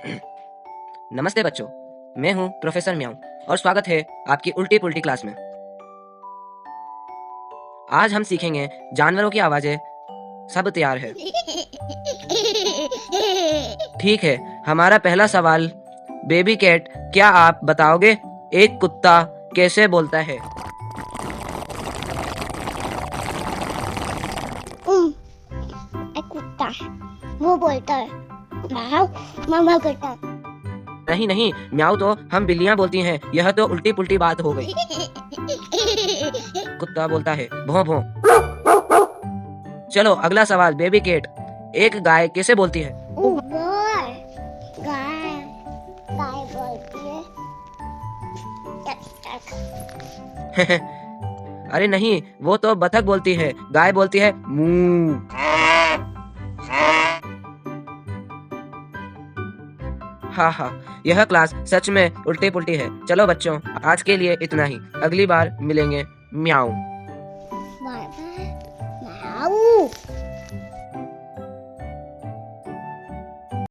नमस्ते बच्चों, मैं हूँ प्रोफेसर म्याऊ और स्वागत है आपकी उल्टी पुल्टी क्लास में। आज हम सीखेंगे जानवरों की आवाजें। सब तैयार है? ठीक है, हमारा पहला सवाल, बेबी कैट, क्या आप बताओगे एक कुत्ता कैसे बोलता है? एक कुत्ता वो बोलता है म्याऊ, मामा करता है। नहीं नहीं, म्याऊ तो हम बिल्लियां बोलती हैं। यह तो उल्टी पुल्टी बात हो गई। कुत्ता बोलता है भौं भौं। चलो अगला सवाल, बेबी कैट, एक गाय कैसे बोलती है? गाय गाय गाय बोलती है अरे नहीं, वो तो बतख बोलती है। गाय बोलती है मूं। हाँ हाँ, यह क्लास सच में उल्टी पुल्टी है। चलो बच्चों, आज के लिए इतना ही। अगली बार मिलेंगे। म्याऊ। बाय बाय म्याऊ।